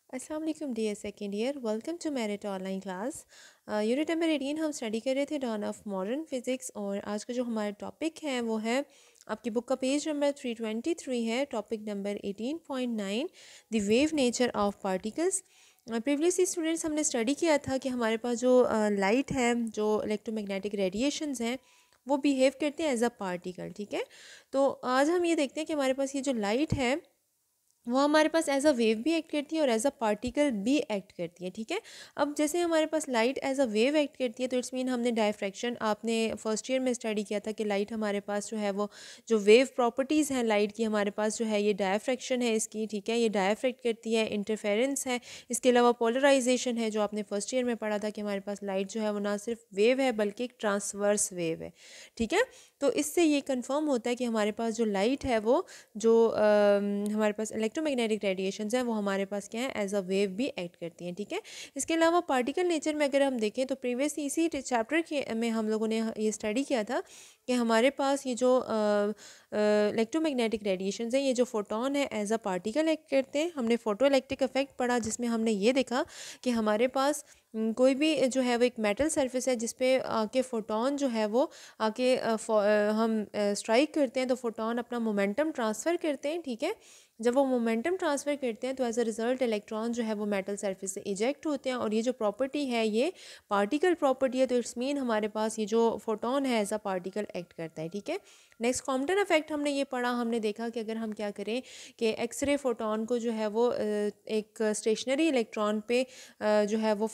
अस्सलाम वालेकुम dear second year, welcome to merit online class. Unit number 18 हम study कर रहे थे डॉन ऑफ मॉडर्न फिज़िक्स। और आज का जो हमारा टॉपिक है वो है आपकी बुक का पेज नंबर 323 है। Topic number 18.9 the wave nature of particles. Previously students हमने स्टडी किया था कि हमारे पास जो लाइट है, जो इलेक्ट्रोमैग्नेटिक रेडिएशंस हैं, वो बिहेव करते हैं एज अ पार्टिकल। ठीक है, तो आज हम ये देखते हैं कि हमारे पास ये जो लाइट है वो हमारे पास एज अ वेव भी एक्ट करती है और एज अ पार्टिकल भी एक्ट करती है। ठीक है, अब जैसे हमारे पास light as a wave act करती है तो इट्स मीन हमने डायफ्रैक्शन, आपने फर्स्ट ईयर में स्टडी किया था कि लाइट हमारे पास जो है वो जो वेव प्रॉपर्टीज़ हैं लाइट की, हमारे पास जो है ये डायफ्रैक्शन है इसकी। ठीक है, ये डायफ्रैक्ट करती है, इंटरफेरेंस है, इसके अलावा पोलराइजेशन है जो आपने फर्स्ट ईयर में पढ़ा था कि हमारे पास लाइट जो है वो ना सिर्फ वेव है बल्कि एक ट्रांसवर्स वेव है। ठीक है, तो इससे ये कन्फर्म होता है कि हमारे पास जो लाइट है वो जो हमारे पास इलेक्ट्रोमैग्नेटिक रेडिएशंस हैं वो हमारे पास क्या है, एज अ वेव भी एक्ट करती हैं। ठीक है, इसके अलावा पार्टिकल नेचर में अगर हम देखें तो प्रीवियस इसी चैप्टर के में हम लोगों ने ये स्टडी किया था कि हमारे पास ये जो इलेक्ट्रोमैग्नेटिक रेडिएशंस हैं, ये जो फोटोन है एज अ पार्टिकल एक्ट करते हैं। हमने फोटो इलेक्ट्रिक इफेक्ट पढ़ा जिसमें हमने ये देखा कि हमारे पास कोई भी जो है वो एक मेटल सरफेस है जिस पे आके फोटोन जो है वो आके हम स्ट्राइक करते हैं तो फोटोन अपना मोमेंटम ट्रांसफ़र करते हैं। ठीक है, जब वो मोमेंटम ट्रांसफ़र करते हैं तो एज अ रिज़ल्ट इलेक्ट्रॉन जो है वो मेटल सरफेस से इजेक्ट होते हैं और ये जो प्रॉपर्टी है ये पार्टिकल प्रॉपर्टी है। तो इट्स मीन हमारे पास ये जो फोटोन है एज अ पार्टिकल एक्ट करता है। ठीक है, नेक्स्ट कॉम्पटन इफेक्ट हमने ये पढ़ा, हमने देखा कि अगर हम क्या करें कि एक्सरे फोटोन को जो है वो एक स्टेशनरी इलेक्ट्रॉन पे जो है वो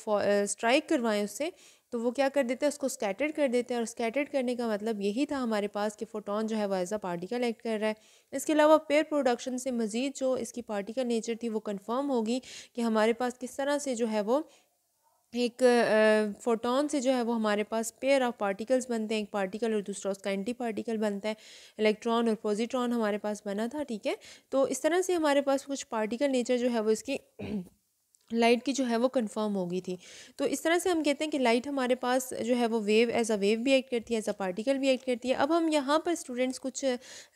स्ट्राइक करवाएं उससे, तो वो क्या कर देते हैं, उसको स्कैटर्ड कर देते हैं। और स्कैटर्ड करने का मतलब यही था हमारे पास कि फोटोन जो है वो एज अ पार्टिकल एक्ट कर रहा है। इसके अलावा पेयर प्रोडक्शन से मज़ीद जो इसकी पार्टिकल नेचर थी वो कंफर्म होगी कि हमारे पास किस तरह से जो है वो एक फोटोन से जो है वो हमारे पास पेयर ऑफ पार्टिकल्स बनते हैं, एक पार्टिकल और दूसरा उसका एंटी पार्टिकल बनता है, इलेक्ट्रॉन और पॉजिट्रॉन हमारे पास बना था। ठीक है, तो इस तरह से हमारे पास कुछ पार्टिकल नेचर जो है वो इसकी लाइट की जो है वो कंफर्म हो गई थी। तो इस तरह से हम कहते हैं कि लाइट हमारे पास जो है वो वेव एज अ वेव भी एक्ट करती है, एज अ पार्टिकल भी एक्ट करती है। अब हम यहाँ पर स्टूडेंट्स कुछ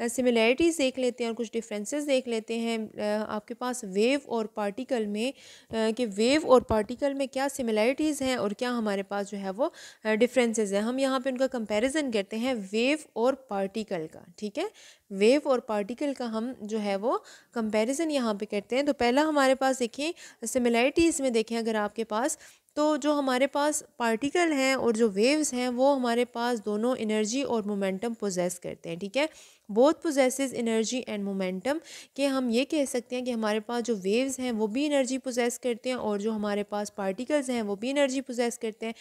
सिमिलैरिटीज़ देख लेते हैं और कुछ डिफरेंसेस देख लेते हैं आपके पास वेव और पार्टिकल में, कि वेव और पार्टिकल में क्या सिमिलैरिटीज़ हैं और क्या हमारे पास जो है वो डिफरेंसेस हैं। हम यहाँ पे उनका कंपैरिजन करते हैं वेव और पार्टिकल का। ठीक है, वेव और पार्टिकल का हम जो है वो कंपैरिजन यहाँ पे करते हैं। तो पहला हमारे पास देखिए सिमिलैरिटीज़ में देखें अगर आपके पास, तो जो हमारे पास पार्टिकल हैं और जो वेव्स हैं वो हमारे पास दोनों एनर्जी और मोमेंटम पोजेस करते हैं। ठीक है, both possesses energy and momentum, कि हम ये कह सकते हैं कि हमारे पास जो वेव्स हैं वो भी एनर्जी पोजेस करते हैं और जो हमारे पास पार्टिकल्स हैं वो भी एनर्जी पोजेस करते हैं।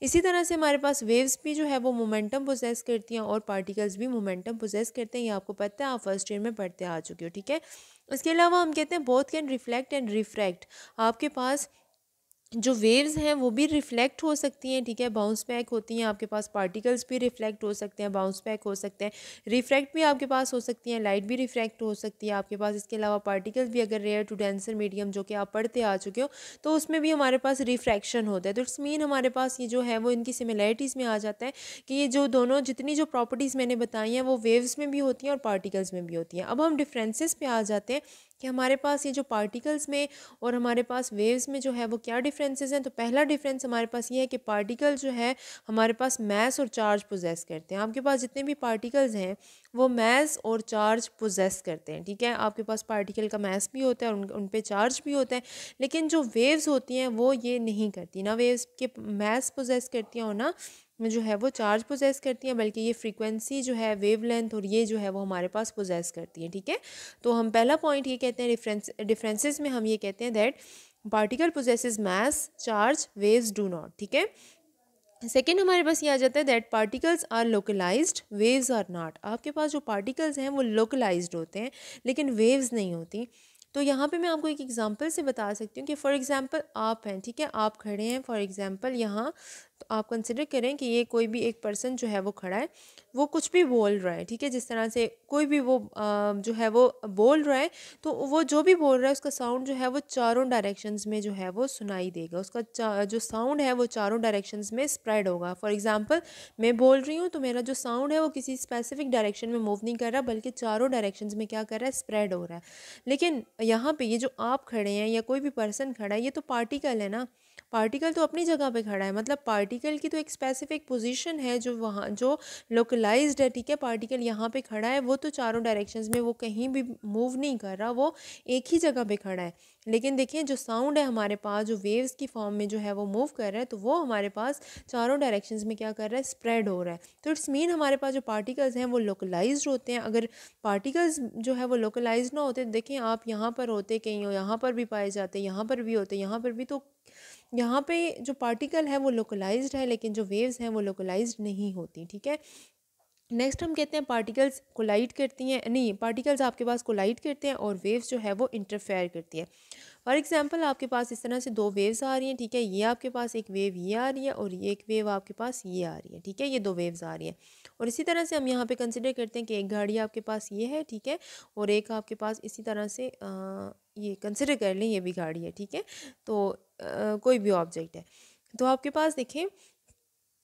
इसी तरह से हमारे पास वेव्स भी जो है वो मोमेंटम पोजेस करती हैं और पार्टिकल्स भी मोमेंटम पोजेस करते हैं। ये आपको पता है, आप फर्स्ट ईयर में पढ़ते आ चुके हो। ठीक है, इसके अलावा हम कहते हैं both can reflect and refract. आपके पास जो वेव्स हैं वो भी रिफ्लेक्ट हो सकती हैं। ठीक है, बाउंस बैक होती हैं, आपके पास पार्टिकल्स भी रिफ्लेक्ट हो सकते हैं, बाउंस बैक हो सकते हैं, रिफ्रैक्ट भी आपके पास हो सकती हैं, लाइट भी रिफ्रैक्ट हो सकती है आपके पास। इसके अलावा पार्टिकल्स भी, अगर रेयर टू डेंसर मीडियम जो कि आप पढ़ते आ चुके हो, तो उसमें भी हमारे पास रिफ्रैक्शन होता है। तो इट्स मीन हमारे पास ये जो है वो इनकी सिमिलैरिटीज़ में आ जाता है कि ये जो दोनों जितनी जो प्रॉपर्टीज़ मैंने बताई हैं वो वेव्स में भी होती हैं और पार्टिकल्स में भी होती हैं। अब हम डिफरेंसेस पे आ जाते हैं कि हमारे पास ये जो पार्टिकल्स में और हमारे पास वेव्स में जो है वो क्या डिफरेंसेस हैं। तो पहला डिफरेंस हमारे पास ये है कि पार्टिकल जो है हमारे पास मैस और चार्ज पोजेस करते हैं। आपके पास जितने भी पार्टिकल्स हैं वो मैस और चार्ज पोजेस करते हैं। ठीक है, आपके पास पार्टिकल का मैस भी होता है, उन पे चार्ज भी होता है, लेकिन जो वेव्स होती हैं वो ये नहीं करती, ना वेव्स के मैस पोजेस करती हैं और ना जो है वो चार्ज पोजेस करती हैं, बल्कि ये फ्रीक्वेंसी जो है, वेवलेंथ, और ये जो है वो हमारे पास पोजेस करती है। ठीक है, तो हम पहला पॉइंट ये कहते हैं डिफरेंसेस में हम ये कहते हैं that particle possesses mass, charge, waves do not. ठीक है, सेकेंड हमारे पास ये आ जाता है that particles are localised, waves are not. आपके पास जो पार्टिकल्स हैं वो लोकलाइज्ड होते हैं लेकिन वेव्स नहीं होती। तो यहाँ पे मैं आपको एक एग्जांपल से बता सकती हूँ कि फॉर एग्जांपल आप हैं, ठीक है, आप खड़े हैं फॉर एग्जांपल यहाँ तो आप कंसिडर करें कि ये कोई भी एक पर्सन जो है वो खड़ा है, वो कुछ भी बोल रहा है, ठीक है, जिस तरह से कोई भी वो जो है वो बोल रहा है, तो वो जो भी बोल रहा है उसका साउंड जो है वो चारों डायरेक्शंस में जो है वो सुनाई देगा, उसका जो साउंड है वो चारों डायरेक्शंस में स्प्रेड होगा। फॉर एग्जांपल, मैं बोल रही हूँ तो मेरा जो साउंड है वो किसी स्पेसिफिक डायरेक्शन में मूव नहीं कर रहा, बल्कि चारों डायरेक्शंस में क्या कर रहा है, स्प्रेड हो रहा है। लेकिन यहाँ पे ये जो आप खड़े हैं या कोई भी पर्सन खड़ा है, ये तो पार्टिकल है ना, पार्टिकल तो अपनी जगह पे खड़ा है, मतलब पार्टिकल की तो एक स्पेसिफिक पोजीशन है जो वहाँ जो लोकलाइज्ड है, ठीक है। पार्टिकल यहाँ पे खड़ा है, वो तो चारों डायरेक्शंस में वो कहीं भी मूव नहीं कर रहा, वो एक ही जगह पे खड़ा है। लेकिन देखिए जो साउंड है हमारे पास, जो वेव्स की फॉर्म में जो है वो मूव कर रहा है, तो वो हमारे पास चारों डायरेक्शंस में क्या कर रहा है, स्प्रेड हो रहा है। तो इट्स मीन हमारे पास जो पार्टिकल्स हैं वो लोकलाइज्ड होते हैं। अगर पार्टिकल्स जो है वो लोकलाइज्ड ना होते, देखिए आप यहाँ पर होते कहीं हो, यहाँ पर भी पाए जाते, यहाँ पर भी होते, यहाँ पर भी, तो यहाँ पे जो पार्टिकल है वो लोकलाइज्ड है, लेकिन जो वेव्स हैं वो लोकलाइज्ड नहीं होती, ठीक है। नेक्स्ट हम कहते हैं पार्टिकल्स कोलाइड करती हैं, नहीं, पार्टिकल्स आपके पास कोलाइड करते हैं और वेव्स जो है वो इंटरफेयर करती है। फॉर एग्जांपल, आपके पास इस तरह से दो वेव्स आ रही हैं, ठीक है, ये आपके पास एक वेव ये आ रही है और ये एक वेव आपके पास ये आ रही है, ठीक है, ये दो वेव्स आ रही हैं। और इसी तरह से हम यहाँ पे कंसिडर करते हैं कि एक गाड़ी आपके पास ये है, ठीक है, और एक आपके पास इसी तरह से ये कंसिडर कर लें ये भी गाड़ी है, ठीक है। तो कोई भी ऑब्जेक्ट है, तो आपके पास देखें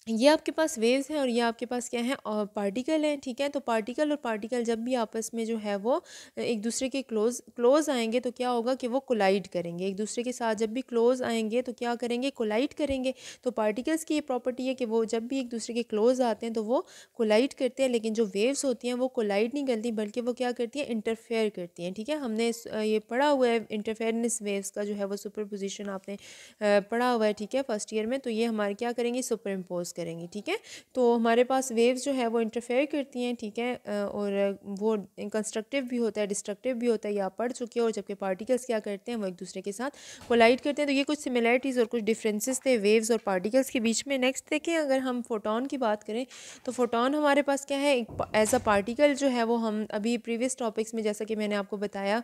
ये आपके पास वेव्स हैं और ये आपके पास क्या है, और पार्टिकल हैं, ठीक है। तो पार्टिकल और पार्टिकल जब भी आपस में जो है वो एक दूसरे के क्लोज आएंगे तो क्या होगा कि वो कोलाइड करेंगे एक दूसरे के साथ। जब भी क्लोज आएंगे तो क्या करेंगे, कोलाइड करेंगे। तो पार्टिकल्स की ये प्रॉपर्टी है कि वो जब भी एक दूसरे के क्लोज आते हैं तो वो कोलाइड करते हैं, लेकिन जो वेव्स होती हैं वो कोलाइड नहीं करती, बल्कि वो क्या करती हैं, इंटरफेयर करती हैं, ठीक है। हमने ये पढ़ा हुआ है इंटरफेरेंस वेव्स का जो है वो सुपरपोजिशन आपने पढ़ा हुआ है, ठीक है, फर्स्ट ईयर में। तो ये हमारे क्या करेंगे, सुपर इम्पोज करेंगे, ठीक है। तो हमारे पास वेव्स जो है वो इंटरफेयर करती हैं, ठीक है, और वो कंस्ट्रक्टिव भी होता है, डिस्ट्रक्टिव भी होता है, ये आप पढ़ चुके हो। और जबकि पार्टिकल्स क्या करते हैं, वो एक दूसरे के साथ कोलाइड करते हैं। तो ये कुछ सिमिलरिटीज़ और कुछ डिफरेंसेस थे वेव्स और पार्टिकल्स के बीच में। नेक्स्ट देखें, अगर हम फोटोन की बात करें तो फोटोन हमारे पास क्या है, एक ऐसा पार्टिकल जो है वो हम अभी प्रीवियस टॉपिक्स में, जैसा कि मैंने आपको बताया,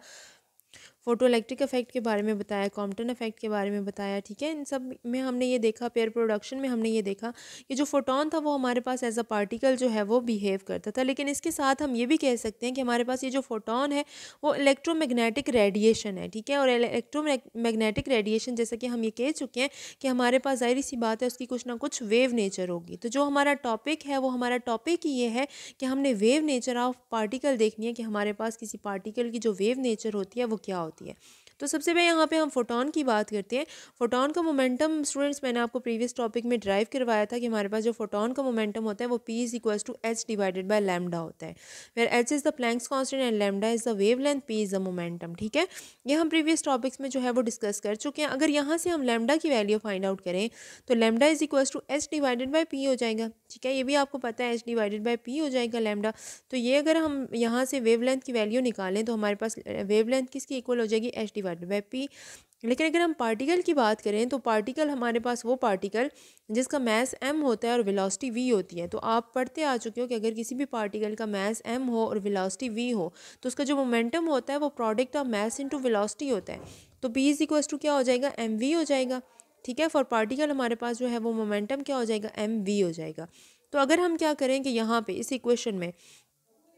फोटो इलेक्ट्रिक इफेक्ट के बारे में बताया, कॉम्पटन इफेक्ट के बारे में बताया, ठीक है, इन सब में हमने ये देखा, पेयर प्रोडक्शन में हमने ये देखा कि जो फोटोन था वो हमारे पास एज अ पार्टिकल जो है वो बिहेव करता था। लेकिन इसके साथ हम ये भी कह सकते हैं कि हमारे पास ये जो फोटोन है वो इलेक्ट्रोमैग्नेटिक रेडिएशन है, ठीक है। और इलेक्ट्रोमैग्नेटिक रेडिएशन, जैसा कि हम ये कह चुके हैं कि हमारे पास जाहिर सी बात है उसकी कुछ ना कुछ वेव नेचर होगी। तो जो हमारा टॉपिक है वो हमारा टॉपिक ही ये है कि हमने वेव नेचर ऑफ पार्टिकल देखनी है, कि हमारे पास किसी पार्टिकल की जो वेव नेचर होती है वो क्या होती है। तो सबसे पहले यहाँ पे हम फोटोन की बात करते हैं। फोटोन का मोमेंटम स्टूडेंट्स मैंने आपको प्रीवियस टॉपिक में ड्राइव करवाया था कि हमारे पास जो फोटोन का मोमेंटम होता है वो p is equals to h divided by lambda होता है, where h is the Planck's constant and lambda is the wavelength, p is the momentum, ठीक है। ये हम प्रीवियस टॉपिक्स में जो है वो डिस्कस कर चुके हैं। अगर यहाँ से हम लैम्डा की वैल्यू फाइंड आउट करें तो lambda is equals to h divided by p हो जाएगा, ठीक है, ये भी आपको पता है, एच डिवाइडेड बाई पी हो जाएगा लैम्डा। तो ये अगर हम यहाँ से वेवलेंथ की वैल्यू निकालें तो हमारे पास वेवलेंथ किसकी इक्वल हो जाएगी, एच डिवाइडेड बाई पी। लेकिन अगर हम पार्टिकल की बात करें तो पार्टिकल हमारे पास वो पार्टिकल जिसका मैस m होता है और वेलोसिटी v होती है। तो आप पढ़ते आ चुके हो कि अगर किसी भी पार्टिकल का मैस m हो और वेलोसिटी v हो तो उसका जो मोमेंटम होता है वो product of mass into velocity होता है। तो p इज इक्वल्स टू क्या हो जाएगा, mv हो जाएगा, ठीक है। फॉर पार्टिकल हमारे पास जो है वो मोमेंटम क्या हो जाएगा, mv हो जाएगा। तो अगर हम क्या करें कि यहाँ पे इस इक्वेशन में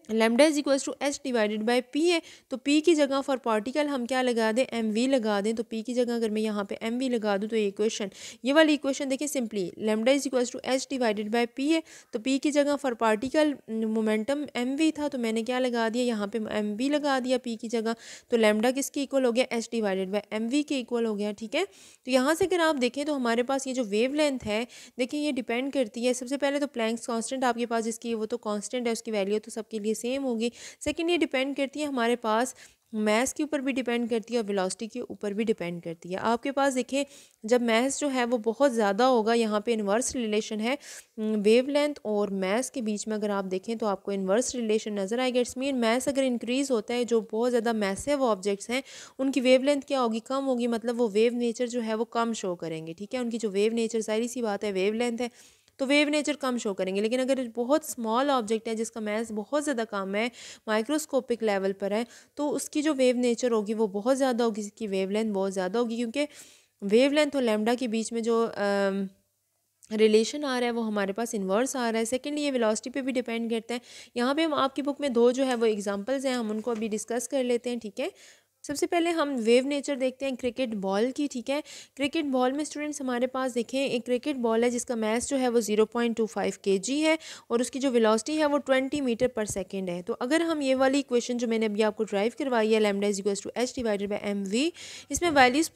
lambda is equals to h divided by p है, तो पी की जगह फॉर पार्टिकल हम क्या लगा दें, एम वी लगा दें। तो पी की जगह अगर मैं यहाँ पे एम वी लगा दूँ तो ये इक्वेशन, ये वाली इक्वेशन देखिए simply lambda is equals to h divided by p है, तो पी की जगह for particle momentum m v था, तो मैंने क्या लगा दिया, यहाँ पे एम वी लगा दिया पी की जगह। तो लैम्डा किसकी इक्वल हो गया, h divided by m v के इक्वल हो गया, ठीक है। तो यहाँ से अगर आप देखें तो हमारे पास ये जो वेव लेंथ है, देखिए ये डिपेंड करती है, सबसे पहले तो प्लैंक्स कांस्टेंट आपके पास जिसकी वो तो कांस्टेंट है, उसकी वैल्यू तो सबके लिए सेम होगी। सेकेंड ये डिपेंड करती है हमारे पास मैथ्स के ऊपर भी डिपेंड करती है और वेलोसिटी के ऊपर भी डिपेंड करती है। आपके पास देखें जब मैथ्स जो है वो बहुत ज़्यादा होगा, यहाँ पे इन्वर्स रिलेशन है वेवलेंथ और मैथ्स के बीच में, अगर आप देखें तो आपको इन्वर्स रिलेशन नज़र आएगा। इट्स मीन मैथ्स अगर इंक्रीज़ होता है, जो बहुत ज़्यादा मैसिव ऑब्जेक्ट्स हैं उनकी वेवलेंथ क्या होगी, कम होगी, मतलब वो वेव नेचर जो है वो कम शो करेंगे, ठीक है। उनकी जो वेव नेचर जाहिर सी बात है वेवलेंथ है तो वेव नेचर कम शो करेंगे। लेकिन अगर बहुत स्मॉल ऑब्जेक्ट है जिसका मैस बहुत ज़्यादा कम है, माइक्रोस्कोपिक लेवल पर है, तो उसकी जो वेव नेचर होगी वो बहुत ज़्यादा होगी, इसकी वेवलेंथ बहुत ज़्यादा होगी, क्योंकि वेवलेंथ और लैम्डा के बीच में जो रिलेशन आ रहा है वो हमारे पास इन्वर्स आ रहा है। सेकेंडली ये वेलोसिटी पे भी डिपेंड करता है। यहाँ पे हम आपकी बुक में 2 जो है वो एग्जांपल्स हैं, हम उनको अभी डिस्कस कर लेते हैं, ठीक है। सबसे पहले हम वेव नेचर देखते हैं क्रिकेट बॉल की, ठीक है। क्रिकेट बॉल में स्टूडेंट्स हमारे पास देखें एक क्रिकेट बॉल है जिसका मास जो है वो 0.25 kg है और उसकी जो वेलोसिटी है वो 20 मीटर पर सेकेंड है। तो अगर हम ये वाली इक्वेशन जो मैंने अभी आपको ड्राइव करवाई है lambda is equals to h divided by m v, इसमें वैल्यूज़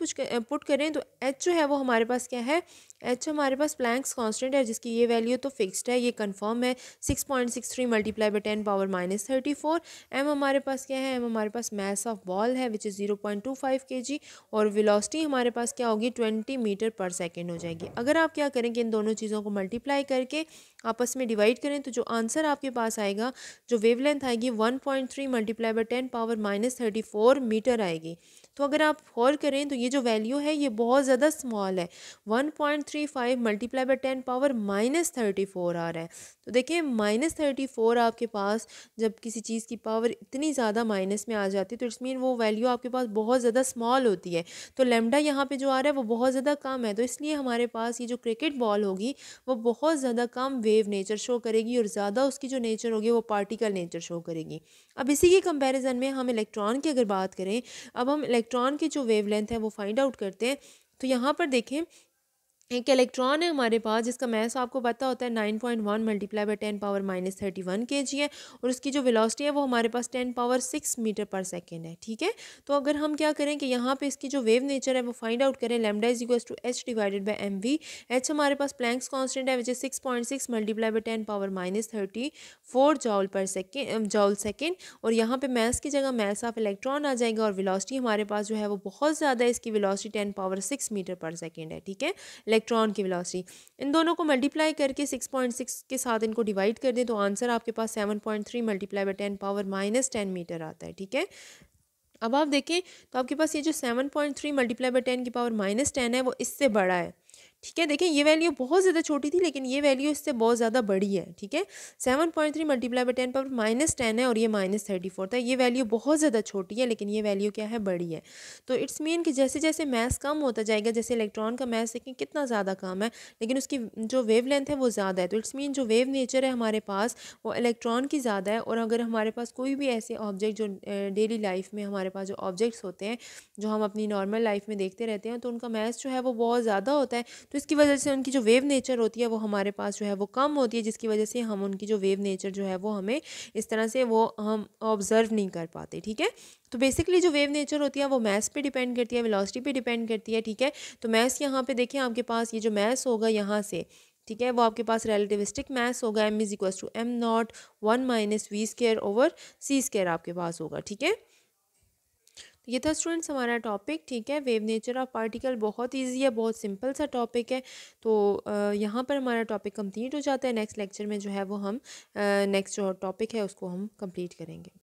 पुट करें तो एच जो है वो हमारे पास क्या है, एच हमारे पास प्लैंक्स कांस्टेंट है जिसकी ये वैल्यू तो फिक्स्ड है, ये कंफर्म है 6.63 मल्टीप्लाई बाई 10⁻⁻34। एम हमारे पास क्या है, एम हमारे पास मास ऑफ बॉल है विच इज़ 0.25 kg और वेलोसिटी हमारे पास क्या होगी 20 मीटर पर सेकेंड हो जाएगी। अगर आप क्या करें कि इन दोनों चीज़ों को मल्टीप्लाई करके आपस में डिवाइड करें तो जो आंसर आपके पास आएगा, जो वेवलेंथ आएगी 1.3 मल्टीप्लाई बाई 10⁻⁻34 मीटर आएगी। तो अगर आप गौर करें तो ये जो वैल्यू है ये बहुत ज़्यादा स्मॉल है, 1.35 मल्टीप्लाई बाई 10⁻⁻34 आ रहा है। तो देखिए -34 आपके पास जब किसी चीज़ की पावर इतनी ज़्यादा माइनस में आ जाती है तो इट्स मीन वो वैल्यू आपके पास बहुत ज़्यादा स्मॉल होती है। तो लैम्डा यहाँ पे जो आ रहा है वो बहुत ज़्यादा कम है, तो इसलिए हमारे पास ये जो क्रिकेट बॉल होगी वो बहुत ज़्यादा कम वेव नेचर शो करेगी और ज़्यादा उसकी जो नेचर होगी वो पार्टिकल नेचर शो करेगी। अब इसी के कंपैरिजन में हम इलेक्ट्रॉन की अगर बात करें, अब हम इलेक्ट्रॉन की जो वेवलेंथ है वो फाइंड आउट करते हैं। तो यहाँ पर देखें एक इलेक्ट्रॉन है हमारे पास जिसका मास आपको पता होता है 9.1 मल्टीप्लाई बाई 10⁻⁻31 kg है और उसकी जो वेलोसिटी है वो हमारे पास 10⁻6 मीटर पर सेकेंड है, ठीक है। तो अगर हम क्या करें कि यहाँ पे इसकी जो वेव नेचर है वो फाइंड आउट करें, lambda is equals to h divided by m v. H हमारे पास प्लैंक्स कांस्टेंट है which is 6.6 multiply by 10⁻⁻34 joule per second, जॉल second. और यहाँ पे मास की जगह मास ऑफ इलेक्ट्रॉन आ जाएगा और वेलोसिटी हमारे पास जो है वो बहुत ज़्यादा है, इसकी वेलोसिटी 10⁻6 मीटर पर सेकेंड है, ठीक है, इलेक्ट्रॉन की वेलोसिटी। इन दोनों को मल्टीप्लाई करके 6.6 के साथ इनको डिवाइड कर दें तो आंसर आपके पास 7.3 मल्टीप्लाई बाई 10⁻⁻10 मीटर आता है, ठीक है। अब आप देखें तो आपके पास ये जो 7.3 मल्टीप्लाई बाई 10⁻⁻10 है वो इससे बड़ा है, ठीक है। देखें ये वैल्यू बहुत ज़्यादा छोटी थी लेकिन ये वैल्यू इससे बहुत ज़्यादा बड़ी है, ठीक है। 7.3 मल्टीप्लाई बाई 10⁻⁻10 है और ये -34 था, ये वैल्यू बहुत ज़्यादा छोटी है लेकिन ये वैल्यू क्या है, बड़ी है। तो इट्स मीन कि जैसे जैसे मास कम होता जाएगा, जैसे इलेक्ट्रॉन का मास देखें कितना ज़्यादा कम है लेकिन उसकी जो वेव लेंथ है वो ज़्यादा है, तो इट्स मीन जो वेव नेचर है हमारे पास वो इलेक्ट्रॉन की ज़्यादा है। और अगर हमारे पास कोई भी ऐसे ऑब्जेक्ट जो डेली लाइफ में हमारे पास जो ऑब्जेक्ट्स होते हैं जो हम अपनी नॉर्मल लाइफ में देखते रहते हैं तो उनका मास जो है वो बहुत ज़्यादा होता है, तो इसकी वजह से उनकी जो वेव नेचर होती है वो हमारे पास जो है वो कम होती है, जिसकी वजह से हम उनकी जो वेव नेचर जो है वो हमें इस तरह से वो हम ऑब्जर्व नहीं कर पाते, ठीक है। तो बेसिकली जो वेव नेचर होती है वो मास पे डिपेंड करती है, वेलोसिटी पे डिपेंड करती है, ठीक है। तो मास यहाँ पे देखें आपके पास ये जो मास होगा यहाँ से, ठीक है, वो आपके पास रिलेटिविस्टिक मास होगा, m is equals to m nought 1 - v² / c² आपके पास होगा, ठीक है। ये था स्टूडेंट्स हमारा टॉपिक, ठीक है। वेव नेचर ऑफ पार्टिकल बहुत इजी है, बहुत सिंपल सा टॉपिक है। तो यहाँ पर हमारा टॉपिक कंप्लीट हो जाता है। नेक्स्ट लेक्चर में जो है वो हम नेक्स्ट जो टॉपिक है उसको हम कंप्लीट करेंगे।